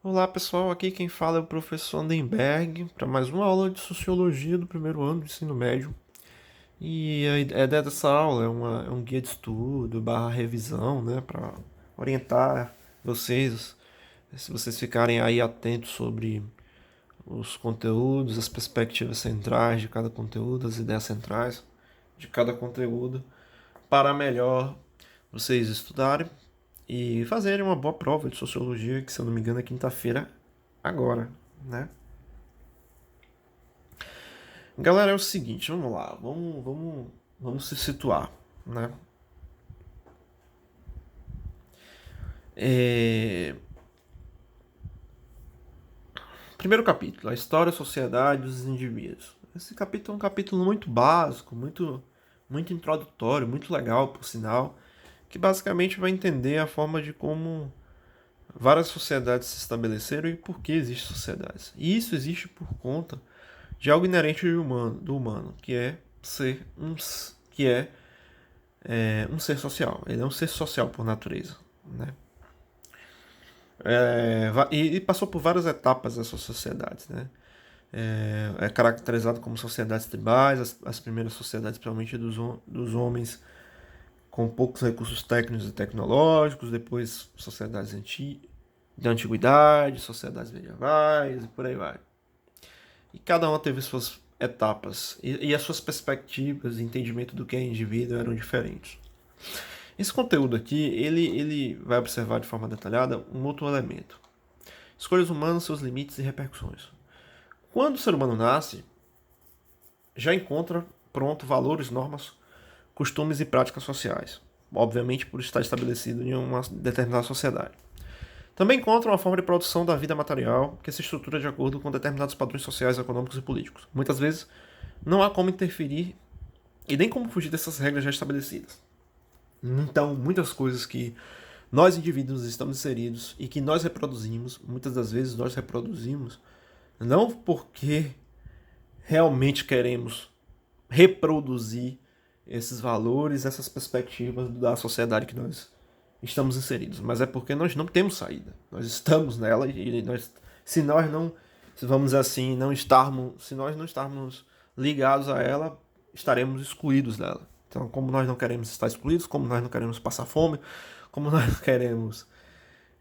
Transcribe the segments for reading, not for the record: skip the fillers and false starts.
Olá pessoal, aqui quem fala é o professor Andenberg para mais uma aula de Sociologia do primeiro ano do ensino médio. E a ideia dessa aula é um guia de estudo barra revisão, né, para orientar vocês, se vocês ficarem aí atentos sobre os conteúdos, as perspectivas centrais de cada conteúdo, as ideias centrais de cada conteúdo, para melhor vocês estudarem e fazerem uma boa prova de Sociologia, que se eu não me engano é quinta-feira agora, né? Galera, é o seguinte, vamos lá, vamos se situar, né? É... Primeiro capítulo, a história, a sociedade e os indivíduos. Esse capítulo é um capítulo muito básico, muito introdutório, muito legal, por sinal, que basicamente vai entender a forma de como várias sociedades se estabeleceram e por que existem sociedades. E isso existe por conta de algo inerente do humano, que é ser que é um ser social. Ele é um ser social por natureza, né? E passou por várias etapas dessas sociedades, né? É caracterizado como sociedades tribais, as primeiras sociedades principalmente dos homens com poucos recursos técnicos e tecnológicos, depois sociedades da antiguidade, sociedades medievais e por aí vai. E cada uma teve suas etapas e as suas perspectivas e entendimento do que é indivíduo eram diferentes. Esse conteúdo aqui, ele vai observar de forma detalhada um outro elemento. Escolhas humanas, seus limites e repercussões. Quando o ser humano nasce, já encontra pronto valores, normas, costumes e práticas sociais. Obviamente por estar estabelecido em uma determinada sociedade. Também encontra uma forma de produção da vida material que se estrutura de acordo com determinados padrões sociais, econômicos e políticos. Muitas vezes não há como interferir e nem como fugir dessas regras já estabelecidas. Então, muitas coisas que nós indivíduos estamos inseridos e que nós reproduzimos, muitas das vezes nós reproduzimos, não porque realmente queremos reproduzir esses valores, essas perspectivas da sociedade que nós estamos inseridos, mas é porque nós não temos saída. Nós estamos nela e se nós não, se vamos assim, se nós não estarmos ligados a ela, estaremos excluídos dela. Então, como nós não queremos estar excluídos, como nós não queremos passar fome, como nós não queremos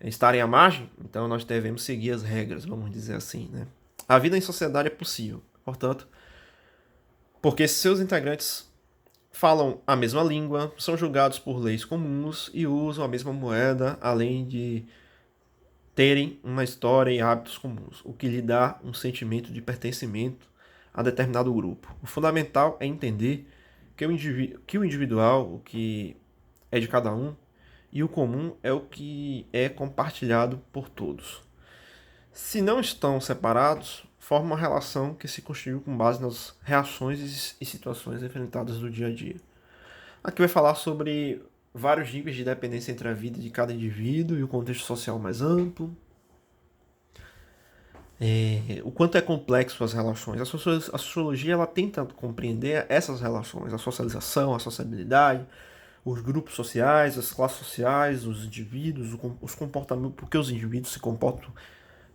estar à margem, então nós devemos seguir as regras, vamos dizer assim, né? A vida em sociedade é possível, portanto, porque seus integrantes falam a mesma língua, são julgados por leis comuns e usam a mesma moeda, além de terem uma história e hábitos comuns, o que lhe dá um sentimento de pertencimento a determinado grupo. O fundamental é entender que o individual, o que é de cada um, e o comum é o que é compartilhado por todos. Se não estão separados, formam uma relação que se construiu com base nas reações e situações enfrentadas no dia a dia. Aqui vai falar sobre vários níveis de dependência entre a vida de cada indivíduo e o contexto social mais amplo. O quanto é complexo as relações. A sociologia ela tenta compreender essas relações, a socialização, a sociabilidade, os grupos sociais, as classes sociais, os indivíduos, os comportamentos, porque os indivíduos se comportam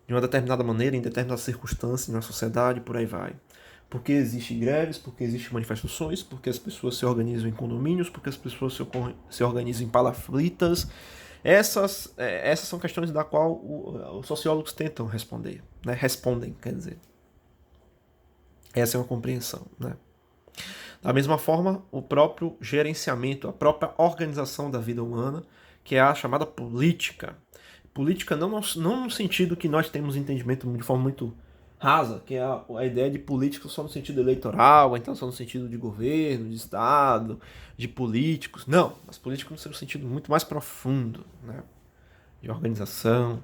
de uma determinada maneira, em determinadas circunstâncias na sociedade, por aí vai. Porque existem greves, porque existem manifestações, porque as pessoas se organizam em condomínios, porque as pessoas se organizam em palafritas. Essas são questões da qual os sociólogos tentam responder, né? Respondem, quer dizer. Essa é uma compreensão, né? Da mesma forma, o próprio gerenciamento, a própria organização da vida humana, que é a chamada política. Política não no sentido que nós temos entendimento de forma muito rasa, que é a ideia de política só no sentido eleitoral, ou então só no sentido de governo, de Estado, de políticos. Não, as políticas no seu sentido muito mais profundo, né? De organização,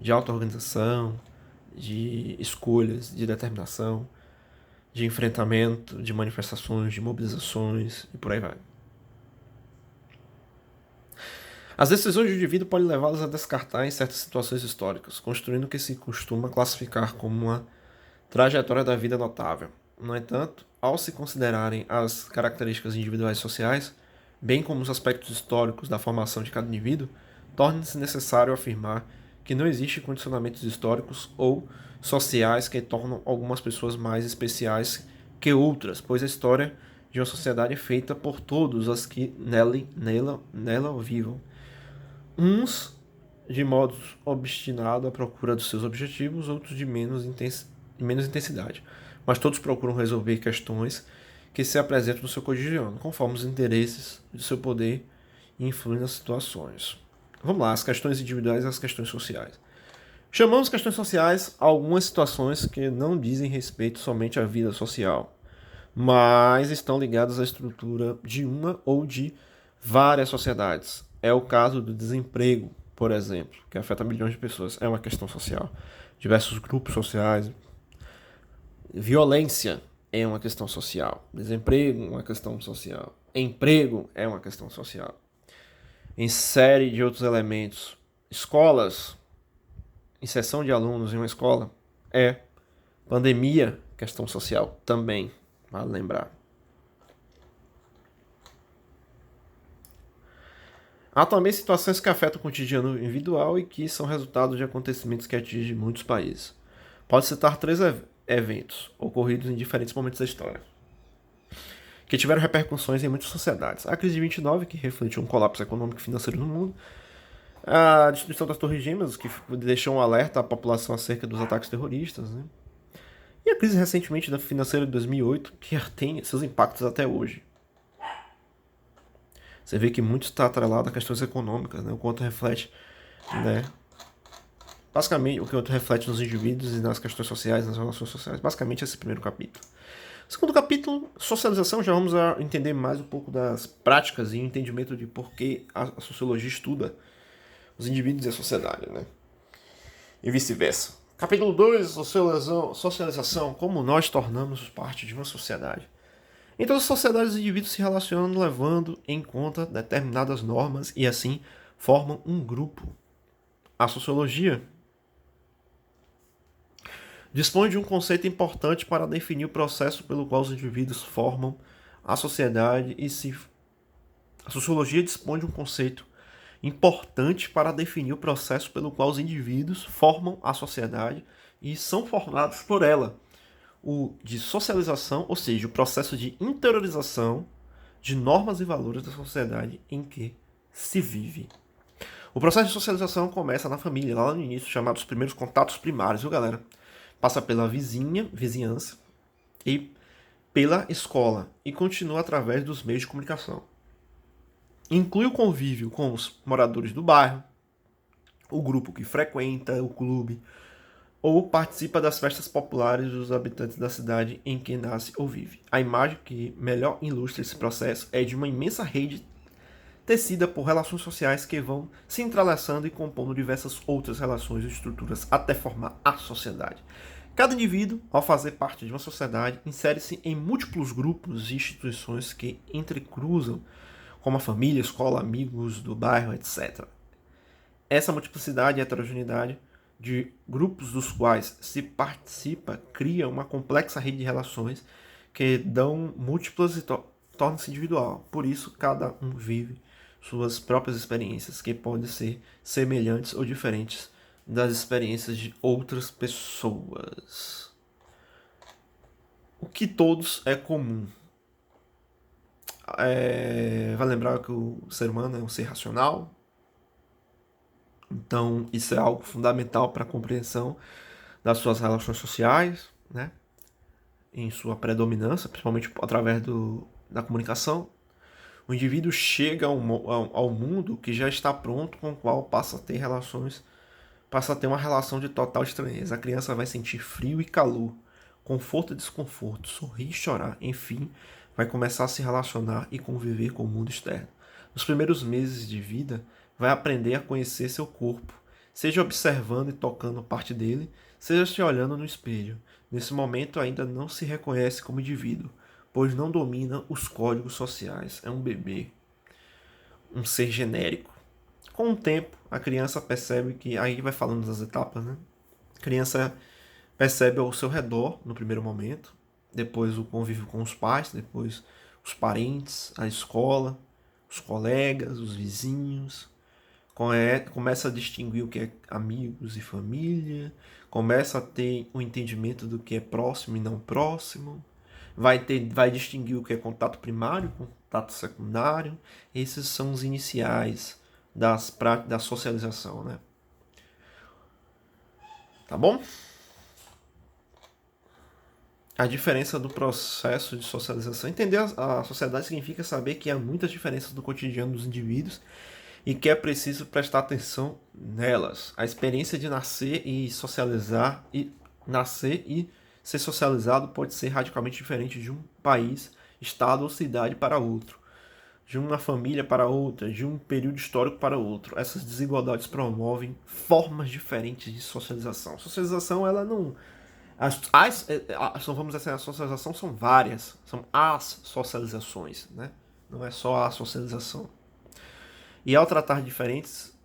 de auto-organização, de escolhas, de determinação, de enfrentamento, de manifestações, de mobilizações e por aí vai. As decisões do indivíduo podem levá-los a descartar em certas situações históricas, construindo o que se costuma classificar como uma trajetória da vida notável. No entanto, ao se considerarem as características individuais e sociais, bem como os aspectos históricos da formação de cada indivíduo, torna-se necessário afirmar que não existem condicionamentos históricos ou sociais que tornam algumas pessoas mais especiais que outras, pois a história de uma sociedade é feita por todos os que nela vivam. Uns de modo obstinado à procura dos seus objetivos, outros de menos intensidade. Mas todos procuram resolver questões que se apresentam no seu cotidiano, conforme os interesses do seu poder e influem nas situações. Vamos lá, as questões individuais e as questões sociais. Chamamos questões sociais algumas situações que não dizem respeito somente à vida social, mas estão ligadas à estrutura de uma ou de várias sociedades. É o caso do desemprego, por exemplo, que afeta milhões de pessoas. É uma questão social. Diversos grupos sociais. Violência é uma questão social. Desemprego é uma questão social. Emprego é uma questão social. Em série de outros elementos. Escolas, inserção de alunos em uma escola é pandemia, questão social também, vale lembrar. Há também situações que afetam o cotidiano individual e que são resultado de acontecimentos que atingem muitos países. Pode citar três eventos ocorridos em diferentes momentos da história, que tiveram repercussões em muitas sociedades. A crise de 29, que refletiu um colapso econômico e financeiro no mundo. A destruição das Torres Gêmeas, que deixou um alerta à população acerca dos ataques terroristas. Né? E a crise recentemente da financeira de 2008, que tem seus impactos até hoje. Você vê que muito está atrelado a questões econômicas, né? O quanto reflete, né? Basicamente, o quanto reflete nos indivíduos e nas questões sociais, nas relações sociais. Basicamente, esse primeiro capítulo. Segundo capítulo, socialização, já vamos a entender mais um pouco das práticas e o entendimento de por que a sociologia estuda os indivíduos e a sociedade, né? E vice-versa. Capítulo 2, socialização, como nós tornamos parte de uma sociedade. Em todas as sociedades, os indivíduos se relacionam levando em conta determinadas normas e assim formam um grupo. A sociologia dispõe de um conceito importante para definir o processo pelo qual os indivíduos formam a sociedade A sociologia dispõe de um conceito importante para definir o processo pelo qual os indivíduos formam a sociedade e são formados por ela. O de socialização, ou seja, o processo de interiorização de normas e valores da sociedade em que se vive. O processo de socialização começa na família, lá no início, chamado os primeiros contatos primários, viu, galera? Passa pela vizinhança e pela escola e continua através dos meios de comunicação. Inclui o convívio com os moradores do bairro, o grupo que frequenta o clube ou participa das festas populares dos habitantes da cidade em que nasce ou vive. A imagem que melhor ilustra esse processo é de uma imensa rede tecida por relações sociais que vão se entrelaçando e compondo diversas outras relações e estruturas até formar a sociedade. Cada indivíduo, ao fazer parte de uma sociedade, insere-se em múltiplos grupos e instituições que entrecruzam, como a família, escola, amigos do bairro, etc. Essa multiplicidade e heterogeneidade de grupos dos quais se participa cria uma complexa rede de relações que dão múltiplas e torna-se individual. Por isso, cada um vive suas próprias experiências, que podem ser semelhantes ou diferentes das experiências de outras pessoas. O que todos é comum. Vai lembrar que o ser humano é um ser racional, então isso é algo fundamental para a compreensão das suas relações sociais, né? Em sua predominância, principalmente através da comunicação. O indivíduo chega ao mundo que já está pronto, com o qual passa a ter uma relação de total estranheza. A criança vai sentir frio e calor, conforto e desconforto, sorrir e chorar, enfim, vai começar a se relacionar e conviver com o mundo externo. Nos primeiros meses de vida, vai aprender a conhecer seu corpo, seja observando e tocando parte dele, seja se olhando no espelho. Nesse momento ainda não se reconhece como indivíduo, pois não domina os códigos sociais. É um bebê, um ser genérico. Com o tempo, a criança percebe que, aí vai falando das etapas, né? A criança percebe ao seu redor, no primeiro momento, depois o convívio com os pais, depois os parentes, a escola, os colegas, os vizinhos. começa a distinguir o que é amigos e família, começa a ter um entendimento do que é próximo e não próximo, vai distinguir o que é contato primário, contato secundário. Esses são os iniciais da socialização, né? Tá bom? A diferença do processo de socialização. Entender a sociedade significa saber que há muitas diferenças no cotidiano dos indivíduos e que é preciso prestar atenção nelas. A experiência de nascer e ser socializado pode ser radicalmente diferente de um país, estado ou cidade para outro, de uma família para outra, de um período histórico para outro. Essas desigualdades promovem formas diferentes de socialização. A socialização, ela não... vamos dizer assim, a socialização são várias, são as socializações, né? Não é só a socialização. E ao tratar diferentes,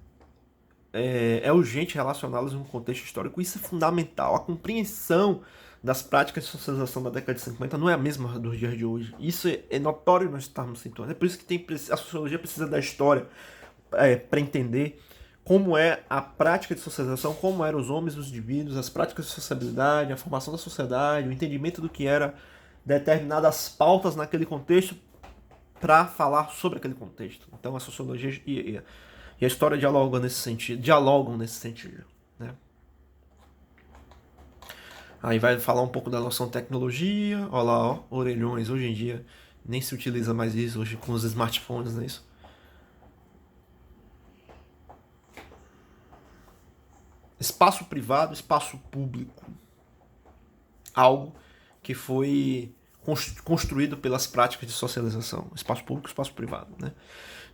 é urgente relacioná-los em um contexto histórico. Isso é fundamental. A compreensão das práticas de socialização da década de 50 não é a mesma dos dias de hoje. Isso é notório nós estarmos sintonia. É por isso que a sociologia precisa da história para entender como é a prática de socialização, como eram os homens, os indivíduos, as práticas de sociabilidade, a formação da sociedade, o entendimento do que era determinadas pautas naquele contexto para falar sobre aquele contexto. Então a sociologia e a história dialogam nesse sentido, né? Aí vai falar um pouco da noção de tecnologia. Olha lá, ó, orelhões. Hoje em dia nem se utiliza mais isso, hoje com os smartphones, não é isso? Espaço privado, espaço público. Algo que foi construído pelas práticas de socialização. Espaço público e espaço privado, né?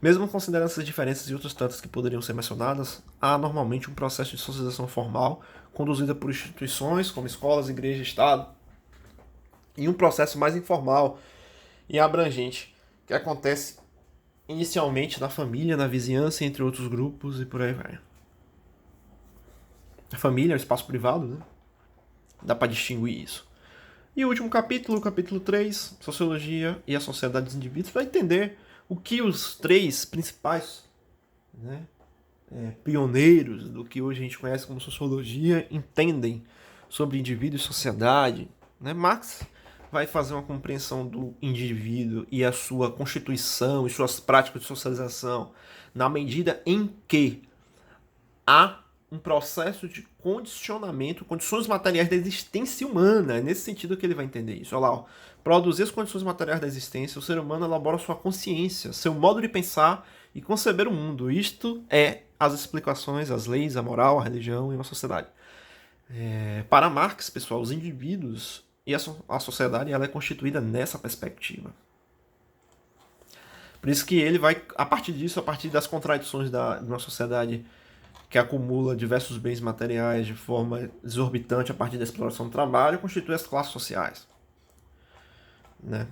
Mesmo considerando essas diferenças e outras tantas que poderiam ser mencionadas, há normalmente um processo de socialização formal conduzida por instituições como escolas, igreja, Estado, e um processo mais informal e abrangente que acontece inicialmente na família, na vizinhança, entre outros grupos e por aí vai. A família é o espaço privado, né? Dá para distinguir isso. E o último capítulo, o capítulo 3, Sociologia e a Sociedade dos Indivíduos, vai entender o que os três principais, né, pioneiros do que hoje a gente conhece como sociologia entendem sobre indivíduo e sociedade. Né? Marx vai fazer uma compreensão do indivíduo e a sua constituição e suas práticas de socialização na medida em que há um processo de condicionamento, condições materiais da existência humana. É nesse sentido que ele vai entender isso. Olha lá, ó. Produzir as condições materiais da existência, o ser humano elabora sua consciência, seu modo de pensar e conceber o mundo. Isto é as explicações, as leis, a moral, a religião e uma sociedade. Para Marx, pessoal, os indivíduos e a sociedade ela é constituída nessa perspectiva. Por isso que ele vai, a partir disso, a partir das contradições de uma sociedade que acumula diversos bens materiais de forma exorbitante a partir da exploração do trabalho, constitui as classes sociais. Né?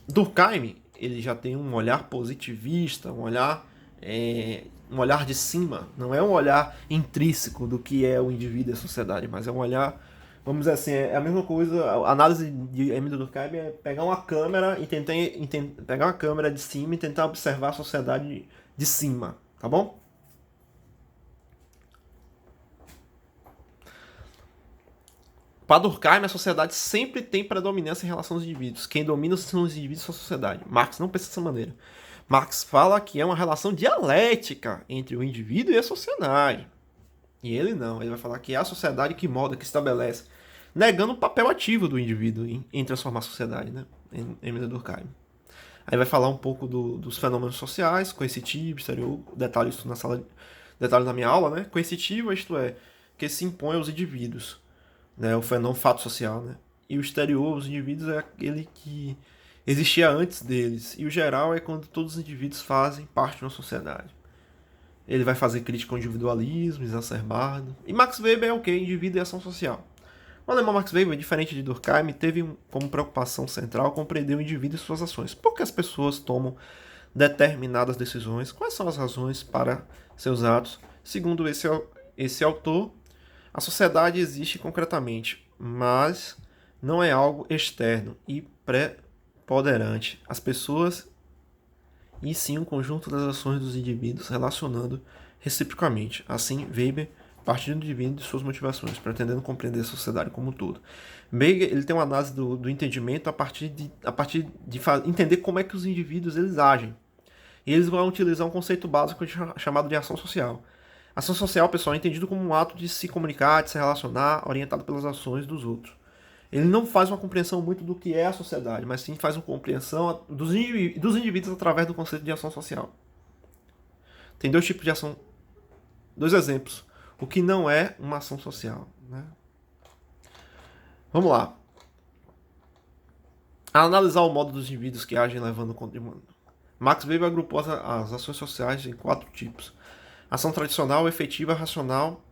Durkheim ele já tem um olhar positivista, um olhar de cima, não é um olhar intrínseco do que é o indivíduo e a sociedade, mas é um olhar, vamos dizer assim, é a mesma coisa, a análise de Emile Durkheim é pegar uma câmera e pegar uma câmera de cima e tentar observar a sociedade de cima, tá bom? Para Durkheim, a sociedade sempre tem predominância em relação aos indivíduos. Quem domina são os indivíduos e a sociedade. Marx não pensa dessa maneira. Marx fala que é uma relação dialética entre o indivíduo e a sociedade. E ele não. Ele vai falar que é a sociedade que molda, que estabelece, negando o papel ativo do indivíduo em transformar a sociedade, né? Em Emile Durkheim. Aí vai falar um pouco dos fenômenos sociais, coercitivo, exterior, detalhe isso detalhe na minha aula, né? Coercitivo, isto é, que se impõe aos indivíduos. Né, o fenômeno fato social, né? E o exterior, os indivíduos, é aquele que existia antes deles. E o geral é quando todos os indivíduos fazem parte de uma sociedade. Ele vai fazer crítica ao individualismo exacerbado. E Max Weber é o quê? Indivíduo e ação social. O alemão Max Weber, diferente de Durkheim, teve como preocupação central compreender o indivíduo e suas ações. Por que as pessoas tomam determinadas decisões? Quais são as razões para seus atos? Segundo esse autor, a sociedade existe concretamente, mas não é algo externo e preponderante. As pessoas, e sim um conjunto das ações dos indivíduos relacionando reciprocamente. Assim, Weber parte do indivíduo de suas motivações, pretendendo compreender a sociedade como um todo. Weber ele tem uma análise do entendimento a partir de entender como é que os indivíduos eles agem. E eles vão utilizar um conceito básico chamado de ação social. Ação social, pessoal, é entendido como um ato de se comunicar, de se relacionar, orientado pelas ações dos outros. Ele não faz uma compreensão muito do que é a sociedade, mas sim faz uma compreensão dos indivíduos através do conceito de ação social. Tem dois tipos de ação, dois exemplos. O que não é uma ação social, né? Vamos lá. A analisar o modo dos indivíduos que agem levando conta de mundo. Max Weber agrupou as ações sociais em 4 tipos. Ação tradicional, efetiva, racional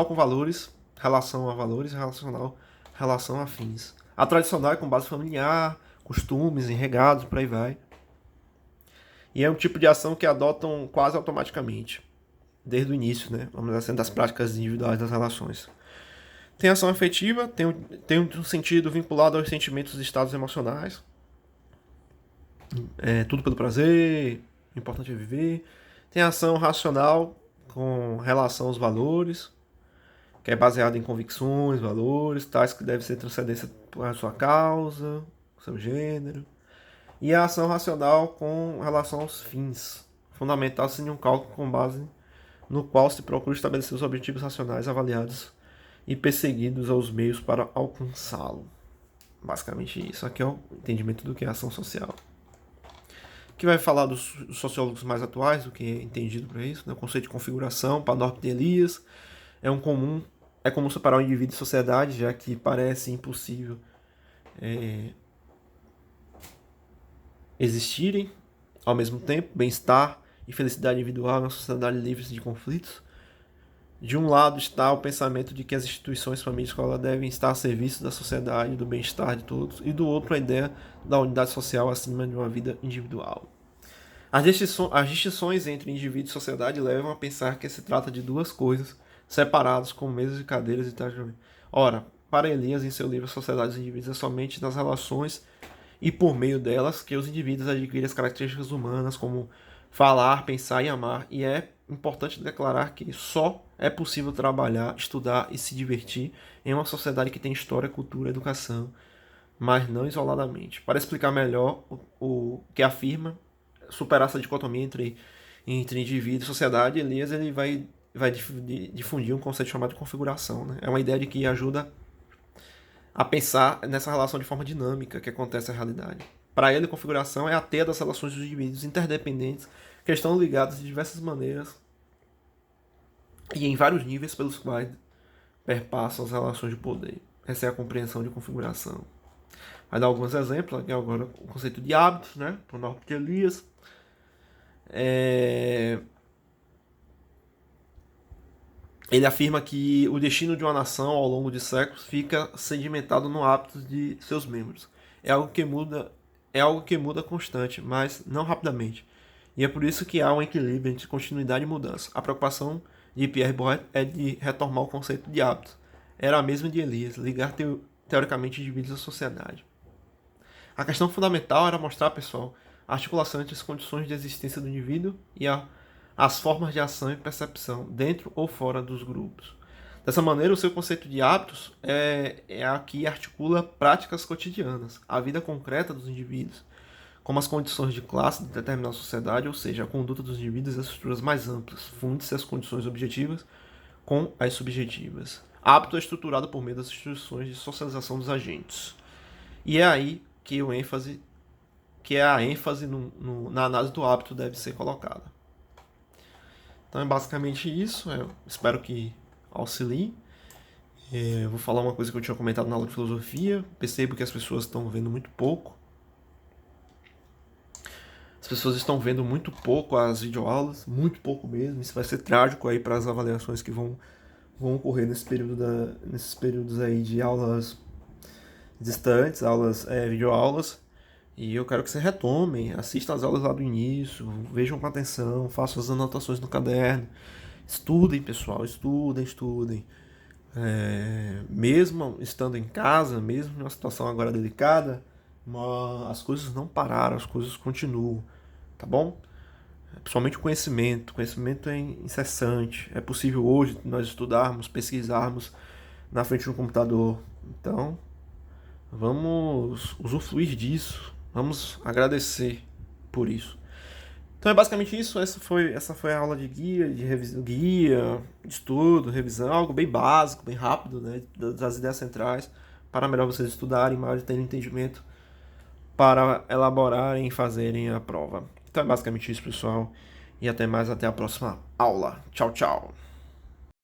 com valores, relação a valores e relacional, relação a fins. A tradicional é com base familiar, costumes, enregados, por aí vai. E é um tipo de ação que adotam quase automaticamente, desde o início, né? Vamos dizer assim, das práticas individuais das relações. Tem ação afetiva, tem um sentido vinculado aos sentimentos e estados emocionais. Tudo pelo prazer, o importante é viver. Tem ação racional, com relação aos valores, que é baseado em convicções, valores, tais que devem ser transcendência por sua causa, seu gênero. E a ação racional com relação aos fins, fundamental-se em um cálculo com base no qual se procura estabelecer os objetivos racionais avaliados e perseguidos aos meios para alcançá-lo. Basicamente isso aqui é o entendimento do que é ação social. Que vai falar dos sociólogos mais atuais, do que é entendido para isso, né? O conceito de configuração, Panópio de Elias, é comum separar o indivíduo de sociedade, já que parece impossível existirem ao mesmo tempo bem-estar e felicidade individual na sociedade livre de conflitos. De um lado está o pensamento de que as instituições, família e escola devem estar a serviço da sociedade e do bem-estar de todos, e do outro a ideia da unidade social acima de uma vida individual. As distinções entre indivíduo e sociedade levam a pensar que se trata de duas coisas separadas, como mesas e cadeiras e tal. Ora, para Elias, em seu livro Sociedade dos Indivíduos, é somente nas relações e por meio delas que os indivíduos adquirem as características humanas, como falar, pensar e amar, e é importante declarar que só é possível trabalhar, estudar e se divertir em uma sociedade que tem história, cultura, educação, mas não isoladamente. Para explicar melhor o que afirma, superar essa dicotomia entre indivíduo e sociedade, Elias ele vai difundir um conceito chamado de configuração. Né? É uma ideia de que ajuda a pensar nessa relação de forma dinâmica que acontece na realidade. Para ele, configuração é a teia das relações dos indivíduos interdependentes que estão ligados de diversas maneiras e em vários níveis pelos quais perpassam as relações de poder. Essa é a compreensão de configuração. Vai dar alguns exemplos, aqui agora o conceito de hábitos, né? Por Norton de Elias. Ele afirma que o destino de uma nação ao longo de séculos fica sedimentado no hábito de seus membros. É algo que muda constante, mas não rapidamente. E é por isso que há um equilíbrio entre continuidade e mudança. A preocupação de Pierre Bourdieu é de retomar o conceito de hábitos. Era a mesma de Elias, ligar teoricamente indivíduos à sociedade. A questão fundamental era mostrar, pessoal, a articulação entre as condições de existência do indivíduo e as formas de ação e percepção, dentro ou fora dos grupos. Dessa maneira, o seu conceito de hábitos é a que articula práticas cotidianas, a vida concreta dos indivíduos, como as condições de classe de determinada sociedade, ou seja, a conduta dos indivíduos e as estruturas mais amplas, funde-se as condições objetivas com as subjetivas. Hábito é estruturado por meio das instituições de socialização dos agentes. E é aí que a ênfase na análise do hábito deve ser colocada. Então é basicamente isso. Eu espero que auxilie. Eu vou falar uma coisa que eu tinha comentado na aula de filosofia. Percebo que as pessoas estão vendo muito pouco. As pessoas estão vendo muito pouco as videoaulas, muito pouco mesmo. Isso vai ser trágico aí para as avaliações que vão ocorrer nesses períodos aí de aulas distantes, videoaulas. E eu quero que você retomem, assistam as aulas lá do início, vejam com atenção, façam as anotações no caderno. Estudem, pessoal, estudem. Mesmo estando em casa, mesmo em uma situação agora delicada, as coisas não pararam, as coisas continuam, tá bom? principalmente o conhecimento. O conhecimento é incessante. É possível hoje nós estudarmos, pesquisarmos na frente de um computador. Então, vamos usufruir disso. Vamos agradecer por isso. Então é basicamente isso. Essa foi a aula de guia, de revisão, guia, de estudo, revisão, algo bem básico, bem rápido, né, das ideias centrais, para melhor vocês estudarem, mais terem entendimento para elaborarem e fazerem a prova. Então é basicamente isso, pessoal. E até mais, até a próxima aula. Tchau, tchau.